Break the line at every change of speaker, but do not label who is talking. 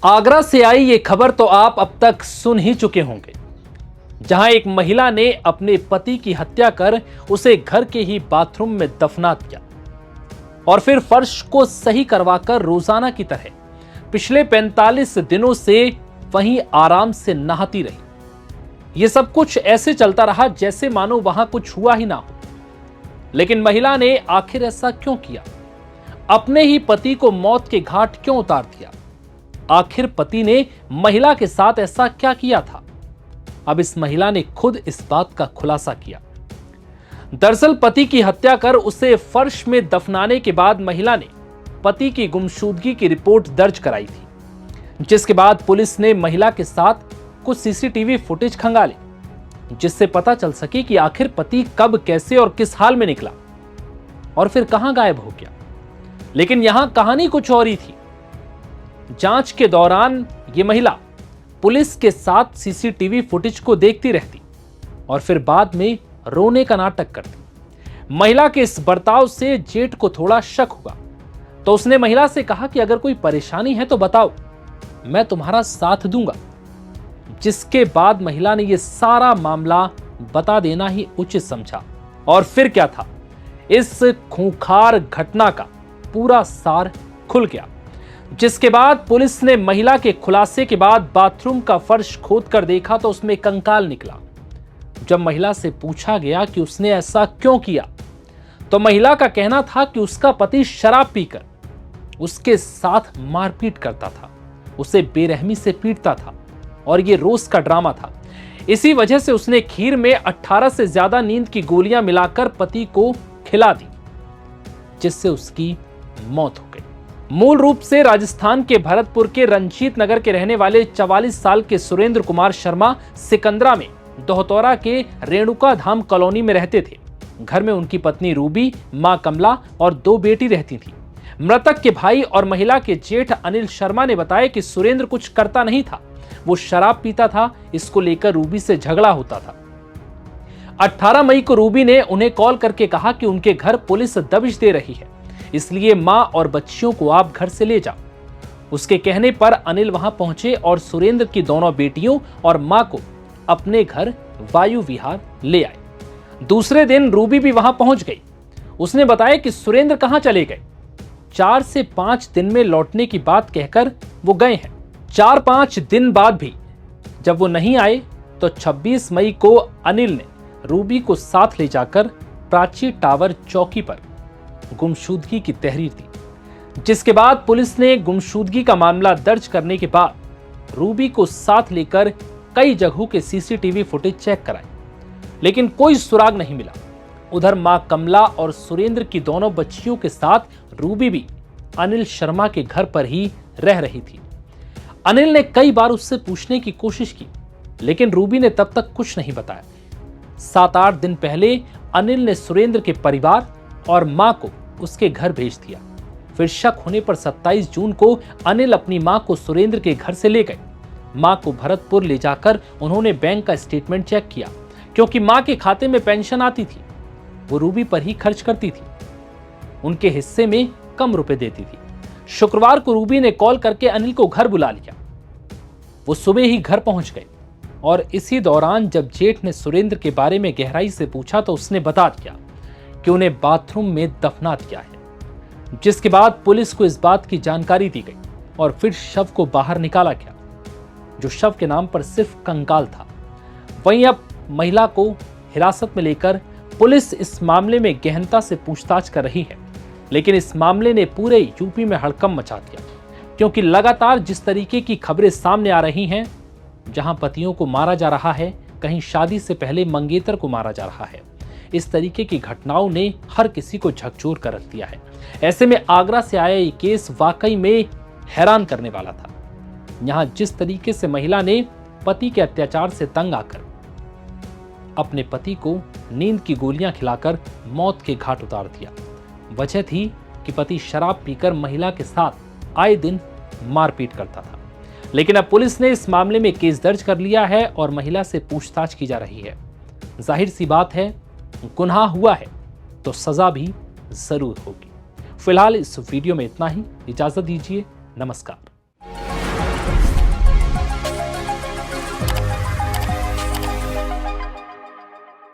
आगरा से आई ये खबर तो आप अब तक सुन ही चुके होंगे, जहां एक महिला ने अपने पति की हत्या कर उसे घर के ही बाथरूम में दफना दिया और फिर फर्श को सही करवाकर रोजाना की तरह पिछले 45 दिनों से वहीं आराम से नहाती रही। यह सब कुछ ऐसे चलता रहा जैसे मानो वहां कुछ हुआ ही ना हो। लेकिन महिला ने आखिर ऐसा क्यों किया? अपने ही पति को मौत के घाट क्यों उतार दिया? आखिर पति ने महिला के साथ ऐसा क्या किया था? अब इस महिला ने खुद इस बात का खुलासा किया। दरअसल पति की हत्या कर उसे फर्श में दफनाने के बाद महिला ने पति की गुमशुदगी की रिपोर्ट दर्ज कराई थी, जिसके बाद पुलिस ने महिला के साथ कुछ सीसीटीवी फुटेज खंगाले, जिससे पता चल सके कि आखिर पति कब, कैसे और किस हाल में निकला और फिर कहां गायब हो गया। लेकिन यहां कहानी कुछ और ही थी। जांच के दौरान ये महिला पुलिस के साथ सीसीटीवी फुटेज को देखती रहती और फिर बाद में रोने का नाटक करती। महिला के इस बर्ताव से जेठ को थोड़ा शक हुआ, तो उसने महिला से कहा कि अगर कोई परेशानी है तो बताओ, मैं तुम्हारा साथ दूंगा। जिसके बाद महिला ने यह सारा मामला बता देना ही उचित समझा। और फिर क्या था, इस खूंखार घटना का पूरा सार खुल गया। जिसके बाद पुलिस ने महिला के खुलासे के बाद बाथरूम का फर्श खोद कर देखा तो उसमें कंकाल निकला। जब महिला से पूछा गया कि उसने ऐसा क्यों किया, तो महिला का कहना था कि उसका पति शराब पीकर उसके साथ मारपीट करता था, उसे बेरहमी से पीटता था और ये रोज का ड्रामा था। इसी वजह से उसने खीर में 18 से ज्यादा नींद की गोलियां मिलाकर पति को खिला दी, जिससे उसकी मौत हो गई। मूल रूप से राजस्थान के भरतपुर के रंजीत नगर के रहने वाले 44 साल के सुरेंद्र कुमार शर्मा सिकंदरा में दोहतौरा के रेणुका धाम कॉलोनी में रहते थे। घर में उनकी पत्नी रूबी, मां कमला और 2 बेटी रहती थी। मृतक के भाई और महिला के जेठ अनिल शर्मा ने बताया कि सुरेंद्र कुछ करता नहीं था, वो शराब पीता था। इसको लेकर रूबी से झगड़ा होता था। 18 मई को रूबी ने उन्हें कॉल करके कहा कि उनके घर पुलिस दबिश दे रही है, इसलिए मां और बच्चियों को आप घर से ले जाओ। उसके कहने पर अनिल वहां पहुंचे और सुरेंद्र की दोनों बेटियों और मां को अपने घर वायु विहार ले आए। दूसरे दिन रूबी भी वहां पहुंच गई। उसने बताया कि सुरेंद्र कहां चले गए। 4 से 5 दिन में लौटने की बात कहकर वो गए हैं। 4-5 दिन बाद भी जब वो नहीं आए तो 26 मई को अनिल ने रूबी को साथ ले जाकर प्राची टावर चौकी पर गुमशुदगी की तहरीर दी। जिसके बाद पुलिस ने गुमशुदगी का मामला दर्ज करने के बाद रूबी को साथ लेकर कई जगहों के सीसीटीवी फुटेज चेक कराए, लेकिन कोई सुराग नहीं मिला। उधर मां कमला और सुरेंद्र की दोनों बच्चियों के साथ रूबी भी अनिल शर्मा के घर पर ही रह रही थी। अनिल ने कई बार उससे पूछने की कोशिश की, लेकिन रूबी ने तब तक कुछ नहीं बताया। 7-8 दिन पहले अनिल ने सुरेंद्र के परिवार और मां को उसके घर भेज दिया। फिर शक होने पर 27 जून को अनिल अपनी मां को सुरेंद्र के घर से ले गए। मां को भरतपुर ले जाकर उन्होंने बैंक का स्टेटमेंट चेक किया, क्योंकि मां के खाते में पेंशन आती थी, वो रूबी पर ही खर्च करती थी, उनके हिस्से में कम रुपए देती थी। शुक्रवार को रूबी ने कॉल करके अनिल को घर बुला लिया। वो सुबह ही घर पहुंच गए और इसी दौरान जब जेठ ने सुरेंद्र के बारे में गहराई से पूछा तो उसने बता दिया कि उन्हें बाथरूम में दफना दिया है। जिसके बाद पुलिस को इस बात की जानकारी दी गई और फिर शव को बाहर निकाला गया, जो शव के नाम पर सिर्फ कंकाल था। वहीं अब महिला को हिरासत में लेकर पुलिस इस मामले में गहनता से पूछताछ कर रही है। लेकिन इस मामले ने पूरे यूपी में हड़कंप मचा दिया, क्योंकि लगातार जिस तरीके की खबरें सामने आ रही हैं, जहां पतियों को मारा जा रहा है, कहीं शादी से पहले मंगेतर को मारा जा रहा है, इस तरीके की घटनाओं ने हर किसी को झकझोर कर रख दिया है। ऐसे में आगरा से आया ये केस वाकई में हैरान करने वाला था। यहां जिस तरीके से महिला ने पति के अत्याचार से तंग आकर अपने पति को नींद की गोलियां खिलाकर मौत के घाट उतार दिया, वजह थी कि पति शराब पीकर महिला के साथ आए दिन मारपीट करता था। लेकिन अब पुलिस ने इस मामले में केस दर्ज कर लिया है और महिला से पूछताछ की जा रही है। जाहिर सी बात है, गुनाह हुआ है तो सजा भी जरूर होगी। फिलहाल इस वीडियो में इतना ही। इजाजत दीजिए। नमस्कार।